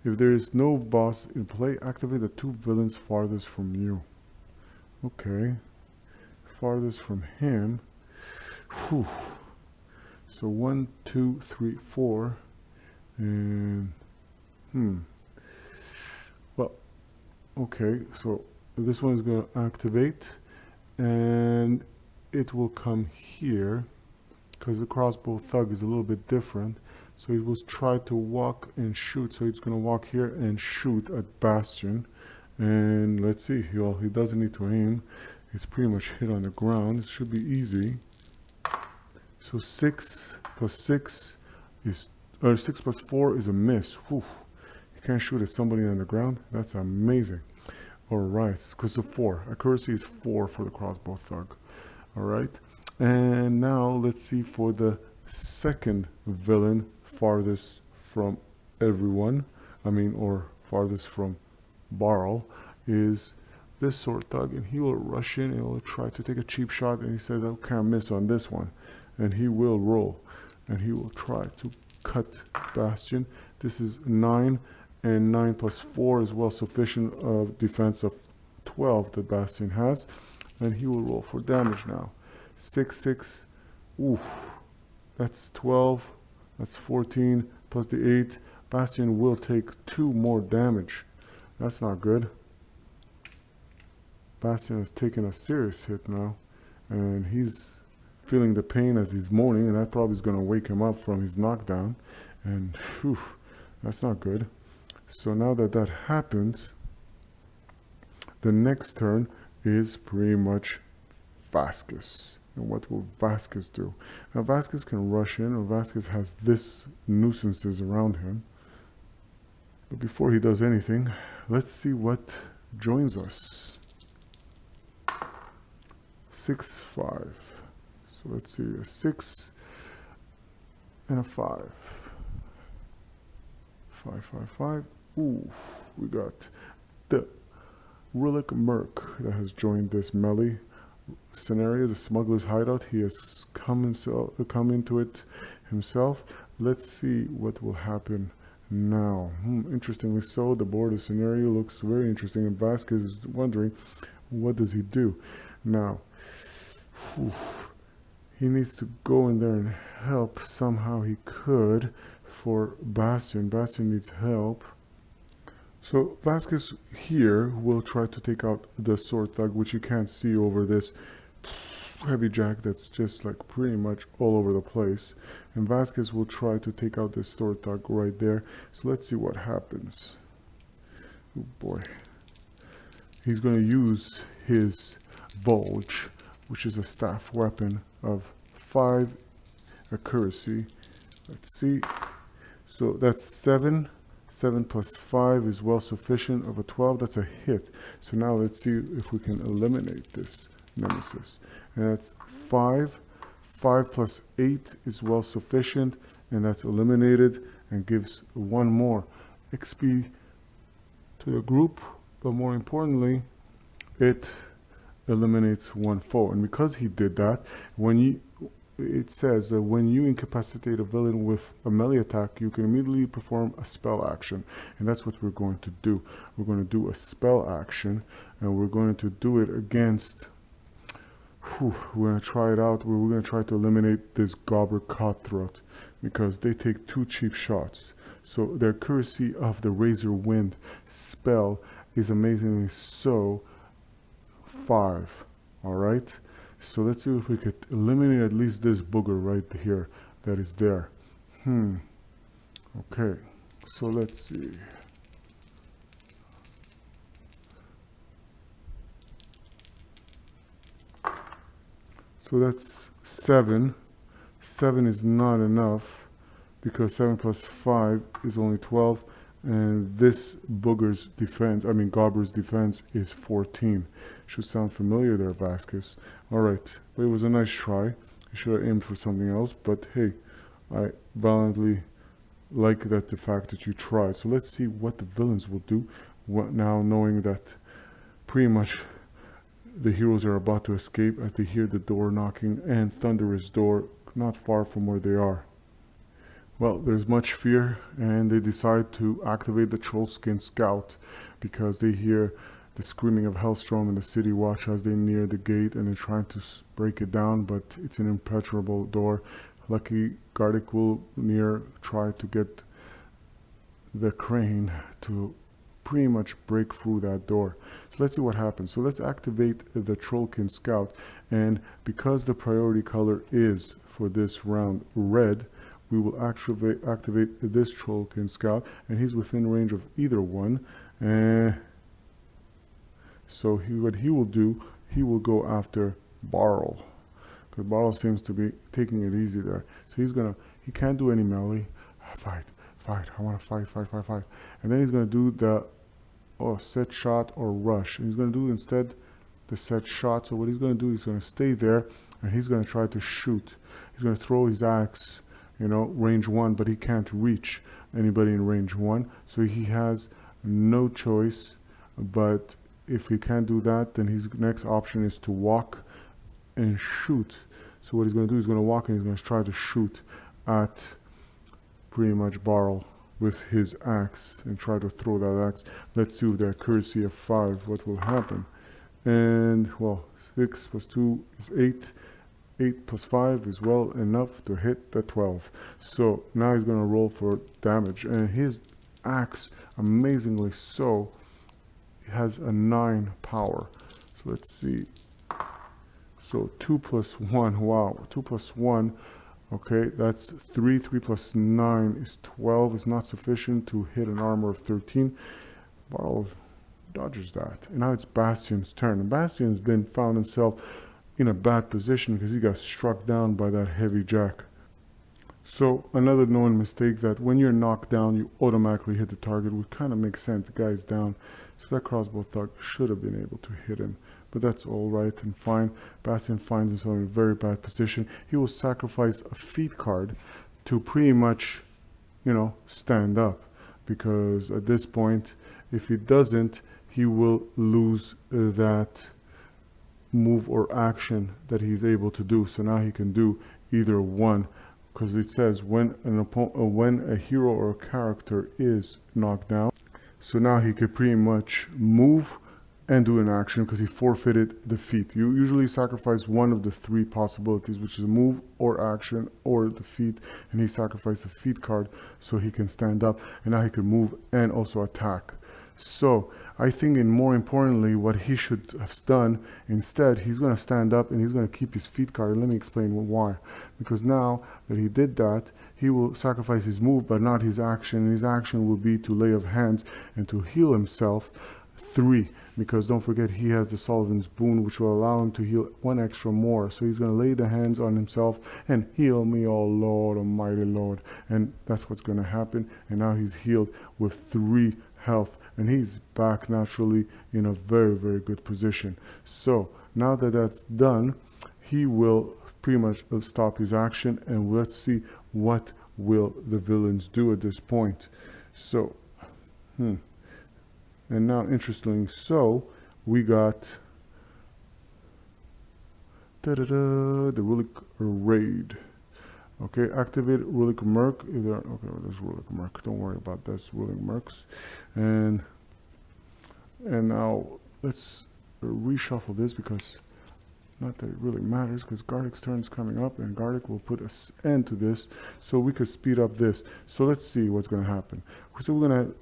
[SPEAKER 1] If there is no boss in play, activate the 2 villains farthest from you. Okay, farthest from him. Whew. So 1, 2, 3, 4, and well, okay, so this one is going to activate, and it will come here because the crossbow thug is a little bit different. So he will try to walk and shoot. So he's going to walk here and shoot at Bastion. And let's see, he doesn't need to aim. It's pretty much hit on the ground. It should be easy. So 6 plus 6 is, or 6 plus 4 is a miss. Whew. You can't shoot at somebody on the ground. That's amazing. All right, because of 4. Accuracy is 4 for the crossbow thug. All right, and now let's see for the second villain farthest from everyone. Or farthest from Barl is this sword thug, and he will rush in and he'll try to take a cheap shot, and he says, I can't miss on this one. And he will roll, and he will try to cut Bastion. This is 9, and 9 plus 4 is well sufficient of defense of 12 that Bastion has. And he will roll for damage now. 6, 6, oof, that's 12, that's 14, plus the 8. Bastion will take 2 more damage. That's not good. Bastion has taken a serious hit now, and he's feeling the pain as he's moaning, and that probably is going to wake him up from his knockdown. And whew, that's not good. So now that that happens, the next turn is pretty much Vasquez. And what will Vasquez do? Now Vasquez can rush in, or Vasquez has this nuisances around him. But before he does anything, let's see what joins us. 6, 5. So let's see, a 6 and a 5. 5, 5, 5. Ooh, we got the Relic Merc that has joined this melee scenario, the smuggler's hideout. He has come into it himself. Let's see what will happen now. Interestingly so, the border scenario looks very interesting, and Vasquez is wondering, what does he do now? He needs to go in there and help somehow he could for Bastion. Bastion needs help. So Vasquez here will try to take out the sword thug, which you can't see over this heavy jack that's just like pretty much all over the place. And Vasquez will try to take out this sword thug right there. So let's see what happens. Oh boy. He's going to use his Vulge, which is a staff weapon of 5 accuracy. Let's see. So that's 7. 7 plus 5 is well sufficient of a 12. That's a hit. So now let's see if we can eliminate this nemesis. And that's 5. 5 plus 8 is well sufficient, and that's eliminated and gives 1 more XP to the group. But more importantly, it eliminates 1 foe. And because he did that, it says that when you incapacitate a villain with a melee attack, you can immediately perform a spell action. And that's what we're going to do. We're going to do a spell action, and we're going to do it against... we're going to try it out. We're going to try to eliminate this Gobber Cutthroat, because they take 2 cheap shots. So the accuracy of the Razor Wind spell is amazingly so 5. Alright? So let's see if we could eliminate at least this booger right here that is there. Okay, so let's see. So that's 7. 7 is not enough, because 7 plus 5 is only 12. And this booger's defense, Gobber's defense is 14. Should sound familiar there, Vasquez. Alright, it was a nice try. You should have aimed for something else, but hey, I valiantly like the fact that you tried. So let's see what the villains will do now, knowing that pretty much the heroes are about to escape as they hear the door knocking and thunderous door not far from where they are. Well, there's much fear, and they decide to activate the Trollskin Scout because they hear the screaming of Hellstrom and the City Watch as they near the gate, and they're trying to break it down, but it's an impenetrable door. Lucky Gardic will try to get the crane to pretty much break through that door. So let's see what happens. So let's activate the Trollkin Scout, and because the priority color is for this round red, we will activate this Trollkin Scout, and he's within range of either one. So what he will do, he will go after Barl, because Barl seems to be taking it easy there. So he can't do any melee. Fight, I want to fight. And then he's going to do the set shot or rush. And he's going to do instead the set shot. So what he's going to do, he's going to stay there, and he's going to try to shoot. He's going to throw his axe, range 1, but he can't reach anybody in range 1. So he has no choice, but if he can't do that, then his next option is to walk and shoot. So what he's going to do, he's going to walk and he's going to try to shoot at pretty much Barl with his axe and try to throw that axe. Let's see with the accuracy of 5 what will happen. And well, 6 plus 2 is 8. 8 plus 5 is well enough to hit the 12. So now he's going to roll for damage, and his axe, amazingly so, has a 9 power. So let's see. So 2 plus 1, wow, 2 plus 1, okay, that's 3. 3 plus 9 is 12. It's not sufficient to hit an armor of 13. Barl dodges that. And now it's Bastion's turn. And Bastion's found himself in a bad position because he got struck down by that heavy jack. So another known mistake, that when you're knocked down, you automatically hit the target, which kind of makes sense. The guy's down. So that crossbow thug should have been able to hit him. But that's all right and fine. Bastion finds himself in a very bad position. He will sacrifice a feat card to pretty much, stand up. Because at this point, if he doesn't, he will lose that move or action that he's able to do. So now he can do either one, because it says when a hero or a character is knocked down. So now he could pretty much move and do an action because he forfeited the feat. You usually sacrifice one of the 3 possibilities, which is a move or action or the feat, and he sacrificed a feat card so he can stand up, and now he can move and also attack. So I think, and more importantly, what he should have done instead, he's going to stand up and he's going to keep his feat card. And let me explain why. Because now that he did that, he will sacrifice his move but not his action, and his action will be to lay of hands and to heal himself 3. because don't forget he has the Sullivan's boon, which will allow him to heal 1 extra more. So he's going to lay the hands on himself and heal me, oh Lord, almighty Lord. And that's what's going to happen. And now he's healed with 3 health, and he's back naturally in a very, very good position. So now that that's done, he will pretty much stop his action, and let's see what will the villains do at this point. So and now interestingly, so we got the Relic Raid. Okay, activate Relic Merc. Okay, there's Relic Merc. Don't worry about this, Relic Mercs. And now let's reshuffle this, because not that it really matters, because Garlic's turn is coming up, and Garlic will put an end to this, so we could speed up this. So let's see what's going to happen. So we're going to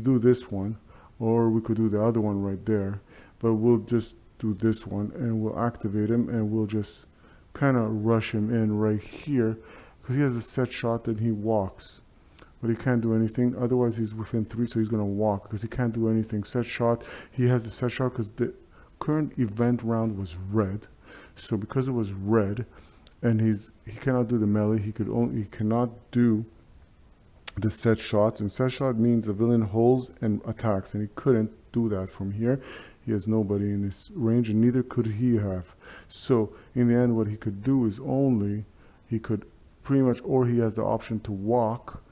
[SPEAKER 1] do this one, or we could do the other one right there, but we'll just do this one, and we'll activate him, and we'll just kind of rush him in right here, because he has a set shot and he walks, but he can't do anything. Otherwise he's within 3, so he's going to walk because he can't do anything. Set shot, he has the set shot because the current event round was red. So because it was red, and he cannot do the melee, he cannot do the set shots, and set shot means the villain holds and attacks, and he couldn't do that from here. He has nobody in this range, and neither could he have. So in the end, what he could do is only he could pretty much, or he has the option to walk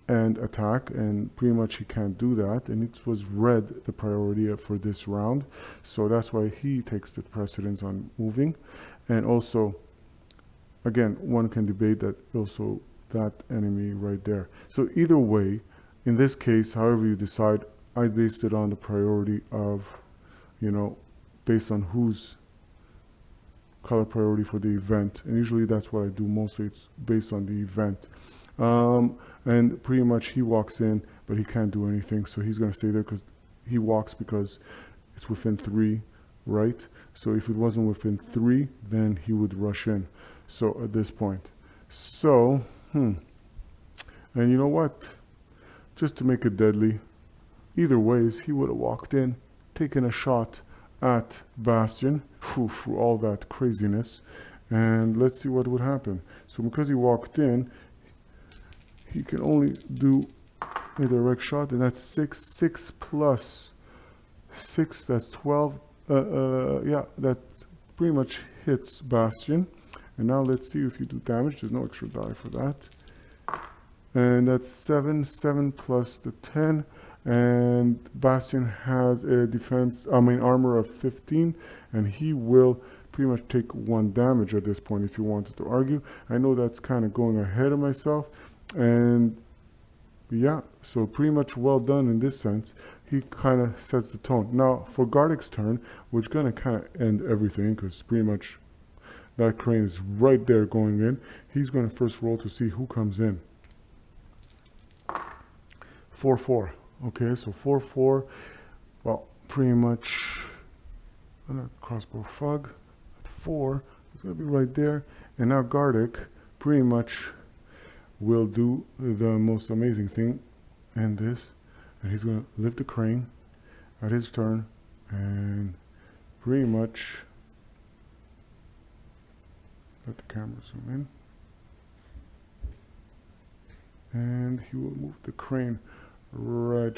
[SPEAKER 1] and attack, and pretty much he can't do that, and it was red the priority for this round, so that's why he takes the precedence on moving. And also, again, one can debate that also that enemy right there. So either way, in this case, however you decide, I based it on the priority of, you know, based on whose color priority for the event, and usually that's what I do. Mostly it's based on the event. And pretty much he walks in, but he can't do anything, so he's going to stay there because he walks because it's within 3, right? So if it wasn't within 3, then he would rush in. So at this point, so and you know what, just to make it deadly, either ways he would have walked in, taken a shot at Bastion through all that craziness, and let's see what would happen. So because he walked in, he can only do a direct shot, and that's 6 plus 6, that's 12. Yeah, that pretty much hits Bastion. And now let's see if you do damage. There's no extra die for that. And that's 7 plus the 10. And Bastion has a armor of 15, and he will pretty much take 1 damage at this point if you wanted to argue. I know that's kind of going ahead of myself. And yeah, so pretty much well done in this sense. He kind of sets the tone. Now for Garlic's turn, we're going to kind of end everything because pretty much that crane is right there going in. He's going to first roll to see who comes in. 4-4. Okay, so 4-4. Well, pretty much crossbow fug at 4. It's going to be right there. And now Garlic pretty much will do the most amazing thing, and this, and he's going to lift the crane at his turn, and pretty much let the camera zoom in, and he will move the crane right,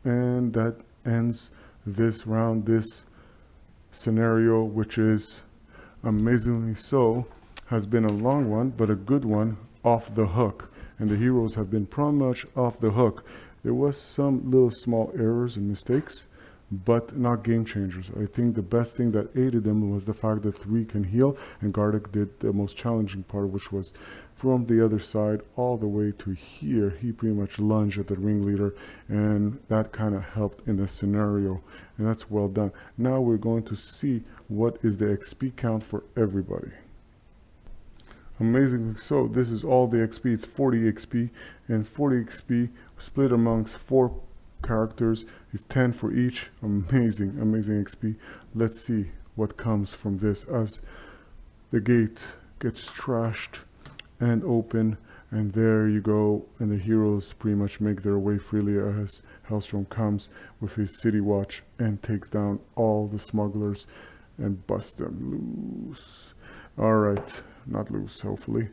[SPEAKER 1] and that ends this round, this scenario, which is amazingly so has been a long one, but a good one, off the hook. And the heroes have been pretty much off the hook. There was some little small errors and mistakes, but not game changers. I think the best thing that aided them was the fact that 3 can heal, and Garlic did the most challenging part, which was from the other side all the way to here. He pretty much lunged at the Ringleader, and that kind of helped in the scenario, and that's well done. Now we're going to see what is the XP count for everybody. Amazingly so, this is all the XP. It's 40 XP, and 40 XP split amongst 4 characters. It's 10 for each. Amazing XP. Let's see what comes from this as the gate gets trashed and open. And there you go, and the heroes pretty much make their way freely as Hellstrom comes with his city watch and takes down all the smugglers and busts them loose. Alright, not loose, hopefully.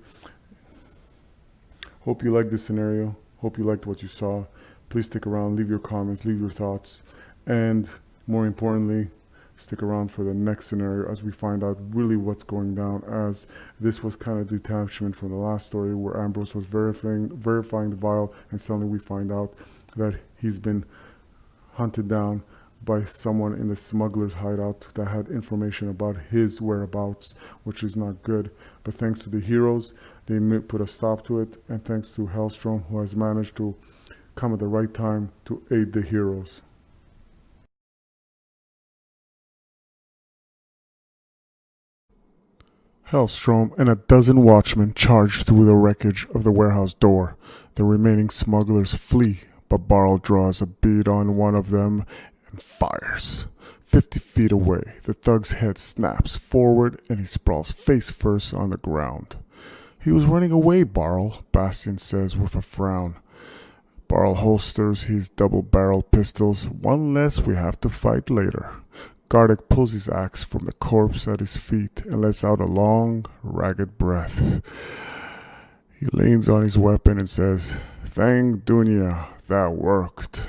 [SPEAKER 1] Hope you liked this scenario. Hope you liked what you saw. Please stick around, leave your comments, leave your thoughts, and more importantly, stick around for the next scenario as we find out really what's going down, as this was kind of detachment from the last story where Ambrose was verifying the vial, and suddenly we find out that he's been hunted down by someone in the smuggler's hideout that had information about his whereabouts, which is not good. But thanks to the heroes, they put a stop to it, and thanks to Hellstrom, who has managed to come at the right time to aid the heroes. Hellstrom and a dozen watchmen charge through the wreckage of the warehouse door. The remaining smugglers flee, but Barl draws a bead on one of them and fires. 50 feet away, the thug's head snaps forward and he sprawls face first on the ground. "He was running away, Barl," Bastian says with a frown. Barl holsters his double-barreled pistols. "One less we have to fight later." Gardic pulls his axe from the corpse at his feet and lets out a long, ragged breath. He leans on his weapon and says, "Thank Dunya, that worked."